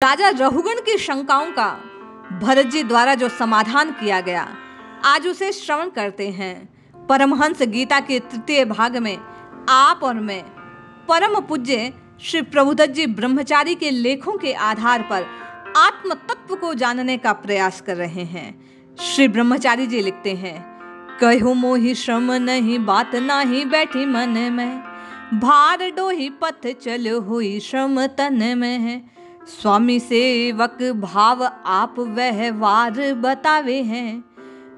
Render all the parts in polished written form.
राजा रहुगण की शंकाओं का भरत जी द्वारा जो समाधान किया गया, आज उसे श्रवण करते हैं। परमहंस गीता के तृतीय भाग में आप और मैं परम पूज्य श्री प्रभुदत्त जी ब्रह्मचारी के लेखों के आधार पर आत्म तत्व को जानने का प्रयास कर रहे हैं। श्री ब्रह्मचारी जी लिखते हैं, कहो मोहि श्रम नहीं बात नाही बैठी मन में, भार डोही पथ चल हुई श्रम तन में है। स्वामी सेवक भाव आप व्यवहार बतावे हैं,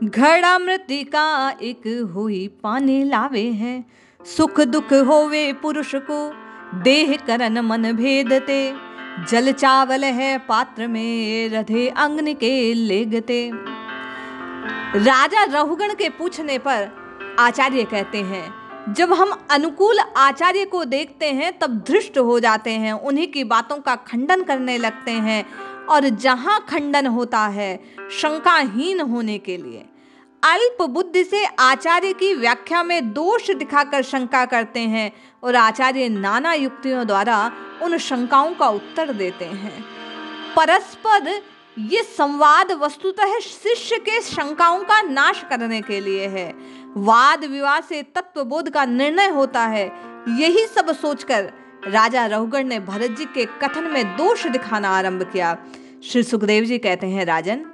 घड़ा मृतिका एक हुई पानी लावे हैं। सुख दुख होवे पुरुष को देह करन मन भेदते, जल चावल है पात्र में रधे अग्नि के लेगते। राजा रहुगण के पूछने पर आचार्य कहते हैं, जब हम अनुकूल आचार्य को देखते हैं तब धृष्ट हो जाते हैं, उन्हीं की बातों का खंडन करने लगते हैं, और जहां खंडन होता है शंकाहीन होने के लिए अल्प बुद्धि से आचार्य की व्याख्या में दोष दिखाकर शंका करते हैं, और आचार्य नाना युक्तियों द्वारा उन शंकाओं का उत्तर देते हैं। परस्पर ये संवाद वस्तुतः शिष्य के शंकाओं का नाश करने के लिए है। वाद विवाद से तत्वबोध का निर्णय होता है। यही सब सोचकर राजा रहुगण ने भरत जी के कथन में दोष दिखाना आरंभ किया। श्री सुखदेव जी कहते हैं, राजन,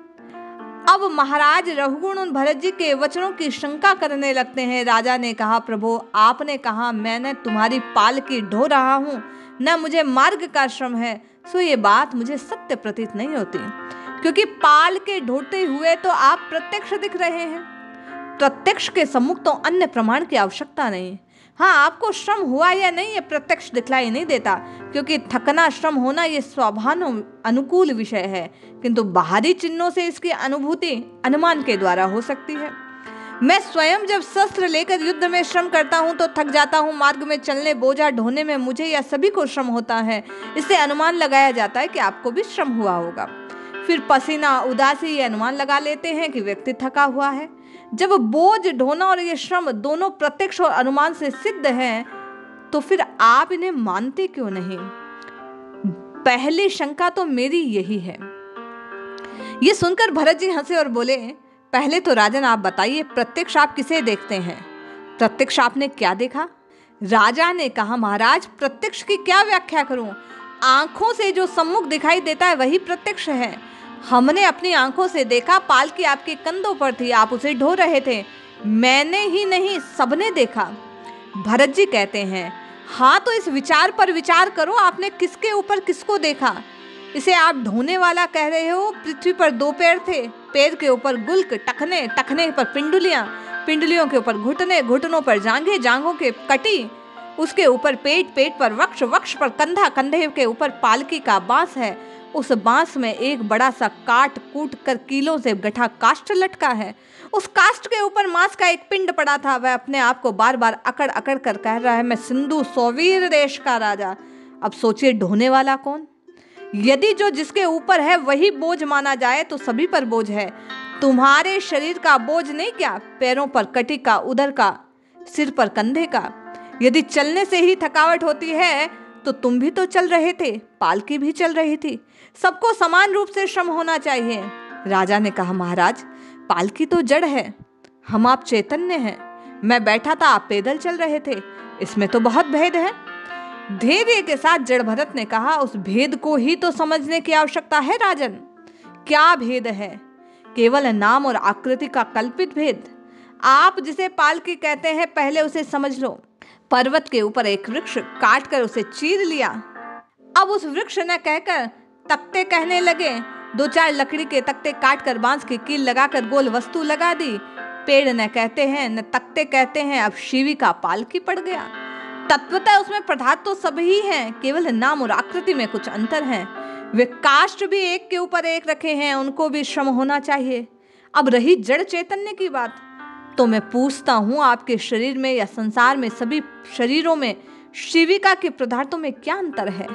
अब महाराज रहुगण उन भरत जी के वचनों की शंका करने लगते हैं। राजा ने कहा, प्रभु आपने कहा मैंने तुम्हारी पालकी ढो रहा हूँ, न मुझे मार्ग का श्रम है, सो ये बात मुझे सत्य प्रतीत नहीं होती, क्योंकि पाल के ढोते हुए तो आप प्रत्यक्ष दिख रहे हैं। प्रत्यक्ष के सम्मुख तो अन्य प्रमाण की आवश्यकता नहीं। हाँ, आपको श्रम हुआ या नहीं ये प्रत्यक्ष दिखलाई नहीं देता, क्योंकि थकना श्रम होना ये स्वाभाविक अनुकूल विषय है, किंतु बाहरी चिन्हों से इसकी अनुभूति अनुमान के द्वारा हो सकती है। मैं स्वयं जब शस्त्र लेकर युद्ध में श्रम करता हूँ तो थक जाता हूँ। मार्ग में चलने, बोझा ढोने में मुझे या सभी को श्रम होता है। इससे अनुमान लगाया जाता है कि आपको भी श्रम हुआ होगा। फिर पसीना, उदासी ये अनुमान लगा लेते हैं कि व्यक्ति थका हुआ है। जब बोझ ढोना और ये श्रम दोनों प्रत्यक्ष और अनुमान से सिद्ध हैं, तो फिर आप इन्हें मानते क्यों नहीं? पहली शंका तो मेरी यही है। ये सुनकर भरत जी हंसे और बोले, पहले तो राजन आप बताइए, प्रत्यक्ष आप किसे देखते हैं? प्रत्यक्ष आपने क्या देखा? राजा ने कहा, महाराज प्रत्यक्ष की क्या व्याख्या करूं? आंखों से जो सम्मुख दिखाई देता है वही प्रत्यक्ष है। हमने अपनी आंखों से देखा, पालकी आपके कंधों पर थी, आप उसे ढो रहे थे। मैंने ही नहीं, सबने देखा। भरत जी कहते हैं, हाँ तो इस विचार पर विचार करो, आपने किसके ऊपर किसको देखा? इसे आप ढोने वाला कह रहे हो। पृथ्वी पर दो पैर थे, पैर के ऊपर गुल्क, टखने, टखने पर पिंडुलियां, पिंडुलियों के ऊपर घुटने, घुटनों पर जांघें, जांघों के कटी, उसके ऊपर पेट, पेट पर वक्ष, वक्ष पर कंधा, कंधे के ऊपर पालकी का बांस है। उस बांस में एक बड़ा सा काट कूट कर कीलों से गठा काष्ठ लटका है। उस काष्ठ के ऊपर मांस का एक पिंड पड़ा था। वह अपने आप को बार बार अकड़ अकड़ कर कह रहा है, मैं सिंधु सौवीर देश का राजा। अब सोचिए, ढोने वाला कौन? यदि जो जिसके ऊपर है वही बोझ माना जाए तो सभी पर बोझ है। तुम्हारे शरीर का बोझ नहीं क्या? पैरों पर कटी का, उदर का, सिर पर कंधे का। यदि चलने से ही थकावट होती है तो तुम भी तो चल रहे थे, पालकी भी चल रही थी। सबको समान रूप से श्रम होना चाहिए। राजा ने कहा, महाराज पालकी तो जड़ है, हम आप चैतन्य हैं। मैं बैठा था, आप पैदल चल रहे थे, इसमें तो बहुत भेद है। धैर्य के साथ जड़ भरत ने कहा, उस भेद को ही तो समझने की आवश्यकता है राजन। क्या भेद है? केवल नाम और आकृति का कल्पित भेद। आप जिसे पालकी कहते हैं पहले उसे समझ लो। पर्वत के ऊपर एक वृक्ष काट कर उसे चीर लिया। अब उस वृक्ष न कहकर तख्ते कहने लगे। दो चार लकड़ी के तख्ते काट कर बांस की कील लगाकर गोल वस्तु लगा दी। पेड़ न कहते हैं न तख्ते कहते हैं। अब शिवी का पालकी पड़ गया। तत्वतः उसमें पदार्थ तो सभी हैं, केवल नाम और आकृति में कुछ अंतर है। वे काष्ठ भी एक के ऊपर एक रखे हैं, उनको भी श्रम होना चाहिए। अब रही जड़ चैतन्य की बात, तो मैं पूछता हूं, आपके शरीर में या संसार में सभी शरीरों में शिविका के पदार्थों में क्या अंतर है?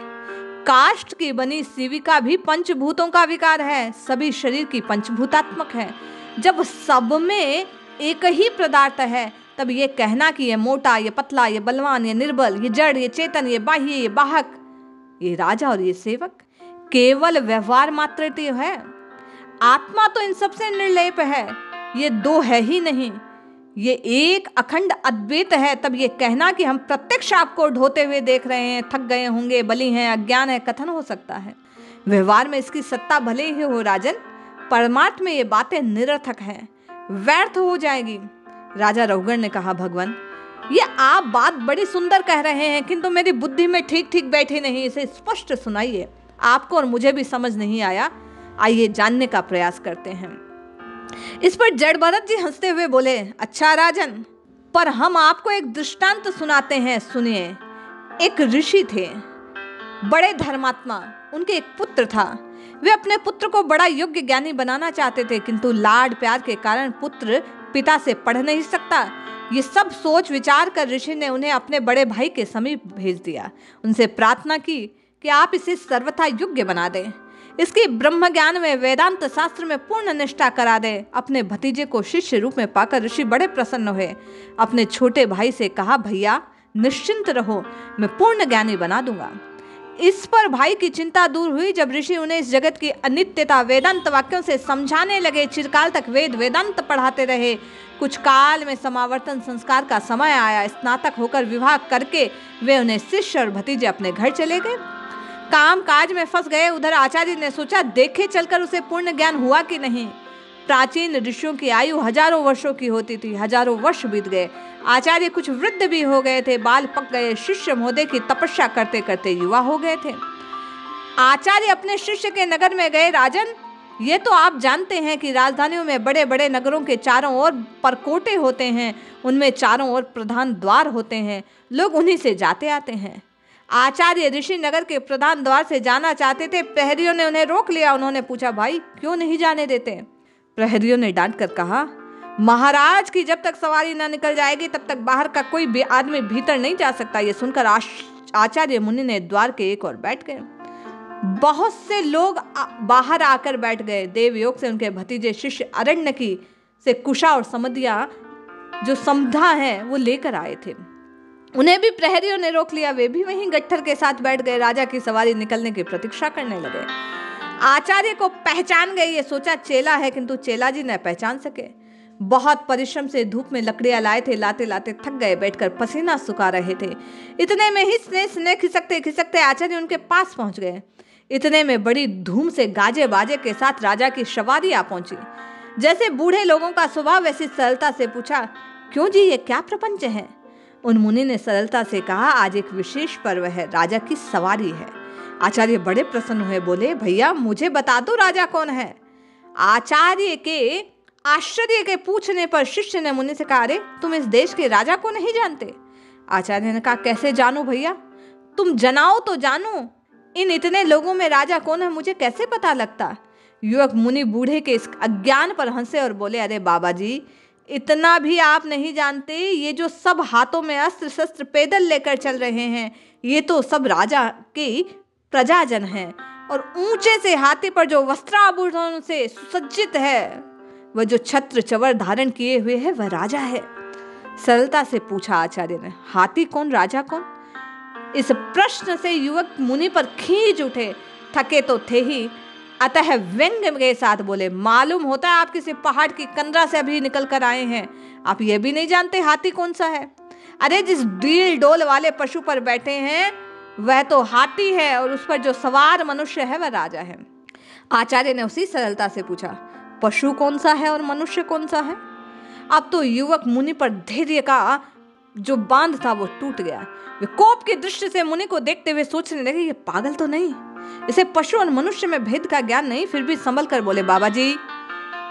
काष्ठ की बनी शिविका भी पंचभूतों का विकार है, सभी शरीर की पंचभूतात्मक है। जब सब में एक ही पदार्थ है तब ये कहना कि ये मोटा, ये पतला, ये बलवान, ये निर्बल, ये जड़, ये चेतन, ये बाह्य, ये बाहक, ये राजा और ये सेवक, केवल व्यवहार मात्र तो है, आत्मा तो इन सबसे निर्लेप है। ये दो है ही नहीं, ये एक अखंड अद्वैत है। तब ये कहना कि हम प्रत्यक्ष आपको ढोते हुए देख रहे हैं, थक गए होंगे, बलि हैं, अज्ञान है, कथन हो सकता है। व्यवहार में इसकी सत्ता भले ही हो राजन, परमार्थ में ये बातें निरर्थक हैं, व्यर्थ हो जाएगी। राजा रघुगण ने कहा, भगवान ये आप बात बड़ी सुंदर कह रहे हैं, किंतु मेरी बुद्धि में ठीक ठीक बैठी नहीं। इसे स्पष्ट सुनाइए, आपको और मुझे भी समझ नहीं आया। आइए जानने का प्रयास करते हैं। इस पर जड़ भरत जी हंसते हुए बोले, अच्छा राजन, पर हम आपको एक दृष्टांत सुनाते हैं, सुनिए। एक ऋषि थे, बड़े धर्मात्मा। उनके एक पुत्र था। वे अपने पुत्र को बड़ा योग्य ज्ञानी बनाना चाहते थे, किंतु लाड प्यार के कारण पुत्र पिता से पढ़ नहीं सकता। ये सब सोच विचार कर ऋषि ने उन्हें अपने बड़े भाई के समीप भेज दिया। उनसे प्रार्थना की कि आप इसे सर्वथा योग्य बना दें, इसकी ब्रह्म ज्ञान में, वेदांत शास्त्र में पूर्ण निष्ठा करा दे। अपने भतीजे को शिष्य रूप में पाकर ऋषि बड़े प्रसन्न हुए। अपने छोटे भाई से कहा, भैया निश्चिंत रहो, मैं पूर्ण ज्ञानी बना दूंगा। इस पर भाई की चिंता दूर हुई जब ऋषि उन्हें इस जगत की अनित्यता वेदांत वाक्यों से समझाने लगे। चिरकाल तक वेद वेदांत पढ़ाते रहे। कुछ काल में समावर्तन संस्कार का समय आया। स्नातक होकर विवाह करके वे उन्हें शिष्य और भतीजे अपने घर चले गए। काम काज में फंस गए। उधर आचार्य ने सोचा, देखे चलकर उसे पूर्ण ज्ञान हुआ कि नहीं। प्राचीन ऋषियों की आयु हजारों वर्षों की होती थी। हजारों वर्ष बीत गए। आचार्य कुछ वृद्ध भी हो गए थे, बाल पक गए। शिष्य महोदय की तपस्या करते करते युवा हो गए थे। आचार्य अपने शिष्य के नगर में गए। राजन, ये तो आप जानते हैं कि राजधानियों में बड़े बड़े नगरों के चारों ओर परकोटे होते हैं, उनमें चारों ओर प्रधान द्वार होते हैं, लोग उन्हीं से जाते आते हैं। आचार्य ऋषि नगर के प्रधान द्वार से जाना चाहते थे। प्रहरियों ने उन्हें रोक लिया। उन्होंने पूछा, भाई क्यों नहीं जाने देते? प्रहरियों ने डांट कर कहा, महाराज की जब तक सवारी न निकल जाएगी तब तक बाहर का कोई भी आदमी भीतर नहीं जा सकता। ये सुनकर आचार्य मुनि ने द्वार के एक ओर बैठ गए। बहुत से लोग बाहर आकर बैठ गए। देवयोग से उनके भतीजे शिष्य अरण्यकी से कुशा और समधिया जो समधा है वो लेकर आए थे। उन्हें भी प्रहरियों ने रोक लिया। वे भी वहीं गट्ठर के साथ बैठ गए। राजा की सवारी निकलने की प्रतीक्षा करने लगे। आचार्य को पहचान गए। ये सोचा चेला है, किंतु चेला जी न पहचान सके। बहुत परिश्रम से धूप में लकड़ियां लाए थे। लाते लाते थक गए, बैठकर पसीना सुखा रहे थे। इतने में ही स्नेह खिसकते खिसकते आचार्य उनके पास पहुंच गए। इतने में बड़ी धूम से गाजे बाजे के साथ राजा की सवारी आ पहुंची। जैसे बूढ़े लोगों का स्वभाव वैसी सरलता से पूछा, क्यों जी, ये क्या प्रपंच है? उन मुनि ने सरलता से कहा, आज एक विशेष पर्व है, राजा की सवारी है। आचार्य बड़े प्रसन्न हुए, बोले, भैया मुझे बता दो राजा कौन है? आचार्य के आश्चर्य के पूछने पर शिष्य ने मुनि से कहा, अरे तुम इस देश के राजा को नहीं जानते? आचार्य ने कहा, कैसे जानूं भैया, तुम जनाओ तो जानूं। इन इतने लोगों में राजा कौन है मुझे कैसे पता लगता? युवक मुनि बूढ़े के इस अज्ञान पर हंसे और बोले, अरे बाबा जी, इतना भी आप नहीं जानते। ये जो सब हाथों में अस्त्र शस्त्र पैदल लेकर चल रहे हैं, ये तो सब राजा के प्रजाजन हैं। और ऊंचे से हाथी पर जो वस्त्राभूषणों से सुसज्जित है, वह जो छत्र चवर धारण किए हुए है, वह राजा है। सरलता से पूछा आचार्य ने, हाथी कौन, राजा कौन? इस प्रश्न से युवक मुनि पर खींच उठे। थके तो थे ही, अतः व्यंग्य के साथ बोले, मालूम होता है आप किसी पहाड़ की कंदरा से अभी निकल कर आए हैं। आप ये भी नहीं जानते हाथी कौन सा है? अरे जिस डील डोल वाले पशु पर बैठे हैं वह तो हाथी है, और उस पर जो सवार मनुष्य है वह राजा है। आचार्य ने उसी सरलता से पूछा, पशु कौन सा है और मनुष्य कौन सा है? अब तो युवक मुनि पर धैर्य का जो बांध था वो टूट गया। वे कोप की दृष्टि से मुनि को देखते हुए सोचने लगे, ये पागल तो नहीं, इसे पशु और मनुष्य में भेद का ज्ञान नहीं। फिर भी संभल कर बोले, बाबा जी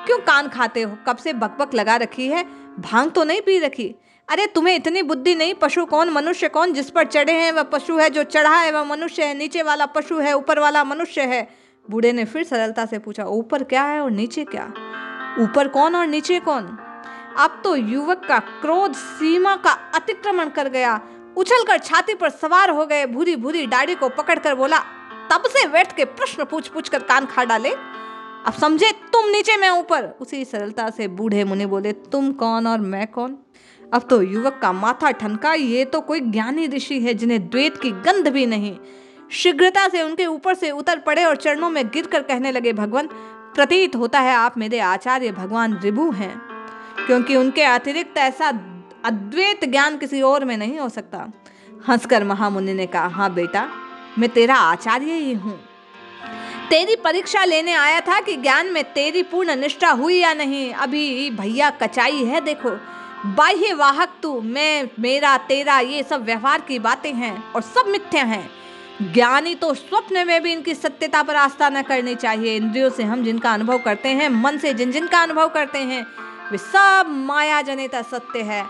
क्यों कान खाते हो? कब से बकबक लगा रखी है? भांग तो नहीं पी रखी? अरे तुम्हें इतनी बुद्धि नहीं? पशु कौन, मनुष्य कौन? जिस पर चढ़े हैं वह पशु है, जो चढ़ा है वह मनुष्य है, नीचे वाला पशु है, ऊपर वाला मनुष्य है। बूढ़े ने फिर सरलता से पूछा, ऊपर क्या है और नीचे क्या? ऊपर कौन और नीचे कौन? अब तो युवक का क्रोध सीमा का अतिक्रमण कर गया। उछलकर छाती पर सवार हो गए। भूरी भूरी दाढ़ी को पकड़कर बोला, तब से बैठ के प्रश्न पूछ पूछ कर कान खा डाले। अब समझे, तुम नीचे मैं ऊपर। उसी सरलता से बूढ़े मुनि बोले, तुम कौन और मैं कौन? अब तो युवक का माथा ठनका। ये तो कोई ज्ञानी ऋषि है जिन्हें द्वैत की गंध भी नहीं। शीघ्रता से उनके ऊपर से उतर पड़े और चरणों में गिरकर कहने लगे, भगवान, प्रतीत होता है आप मेरे आचार्य भगवान ऋभु हैं, क्योंकि उनके अतिरिक्त ऐसा अद्वैत ज्ञान किसी और में नहीं हो सकता। हंसकर महामुनि ने कहा, हाँ बेटा, मैं तेरा आचार्य ही हूँ। तेरी परीक्षा लेने आया था कि ज्ञान में तेरी पूर्ण निष्ठा हुई या नहीं। अभी भैया कचाई है, देखो। बाह्य वाहक तू, मैं, मेरा, तेरा, ये सब व्यवहार की बातें हैं और सब मिथ्या हैं। ज्ञानी तो स्वप्न में भी इनकी सत्यता पर आस्था न करनी चाहिए। इंद्रियों से हम जिनका अनुभव करते हैं, मन से जिन जिनका अनुभव करते हैं, वे सब माया जनित सत्य है।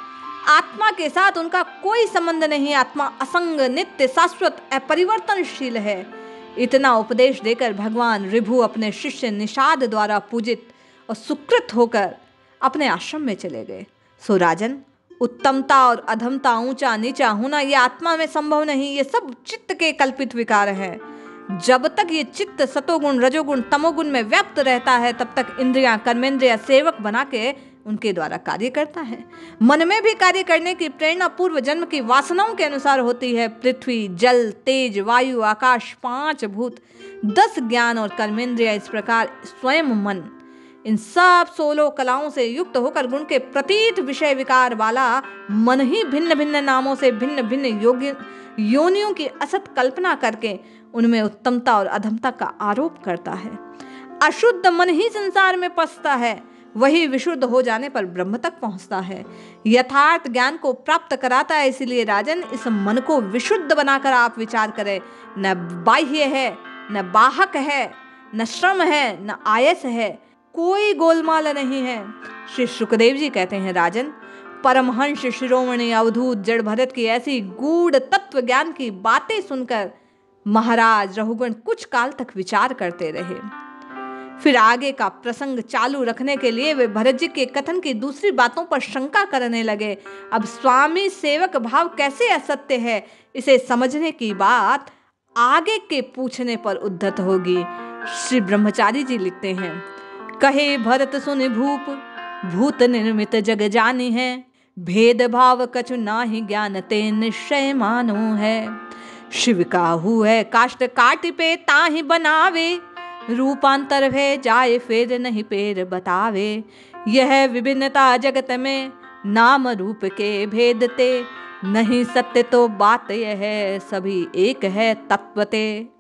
आत्मा के साथ उनका कोई संबंध नहीं। आत्मा असंग, नित्य, शाश्वत, अपरिवर्तनशील है। इतना उपदेश देकर भगवान ऋभु अपने शिष्य निषाद द्वारा पूजित और सुकृत होकर अपने आश्रम में चले गए। सो राजन, उत्तमता और अधमता, ऊंचा नीचा होना, ये आत्मा में संभव नहीं। ये सब चित्त के कल्पित विकार हैं। जब तक ये चित्त सतोगुण, रजोगुण, तमोगुण में व्याप्त रहता है, तब तक इंद्रियां, कर्मेंद्रियां सेवक बना के उनके द्वारा कार्य करता है। मन में भी कार्य करने की प्रेरणा पूर्व जन्म की वासनाओं के अनुसार होती है। पृथ्वी, जल, तेज, वायु, आकाश, 5 भूत, 10 ज्ञान और कर्मेंद्रिया, इस प्रकार स्वयं मन, इन सब 16 कलाओं से युक्त होकर गुण के प्रतीत विषय विकार वाला मन ही भिन्न भिन्न नामों से भिन्न भिन्न योनियों की असत कल्पना करके उनमें उत्तमता और अधमता का आरोप करता है। अशुद्ध मन ही संसार में पसता है, वही विशुद्ध हो जाने पर ब्रह्म तक पहुंचता है, यथार्थ ज्ञान को प्राप्त कराता है। इसलिए राजन, इस मन को विशुद्ध बनाकर आप विचार करें। न बाह्य है, न बाहक है, न श्रम है, न आयस है, कोई गोलमाल नहीं है। श्री शुकदेव जी कहते हैं, राजन, परमहंस शिरोमणि अवधूत जड़ भरत की ऐसी गूढ़ तत्व ज्ञान की बातें सुनकर महाराज रघुगण कुछ काल तक विचार करते रहे। फिर आगे का प्रसंग चालू रखने के लिए वे भरत जी के कथन की दूसरी बातों पर शंका करने लगे। अब स्वामी सेवक भाव कैसे असत्य है, इसे समझने की बात आगे के पूछने पर उद्धत होगी। श्री ब्रह्मचारी जी लिखते हैं, कहे भरत सुन भूप, भूत निर्मित जग जानी है, भेद भाव कछु नाही ज्ञान ते निश्चय मानो है। शिव काहू है काष्ट काट पे ताहि बनावे, रूपांतर है जाए फिर नहीं पेर बतावे। यह विभिन्नता जगत में नाम रूप के भेदते, नहीं सत्य तो बात यह है, सभी एक है तत्वते।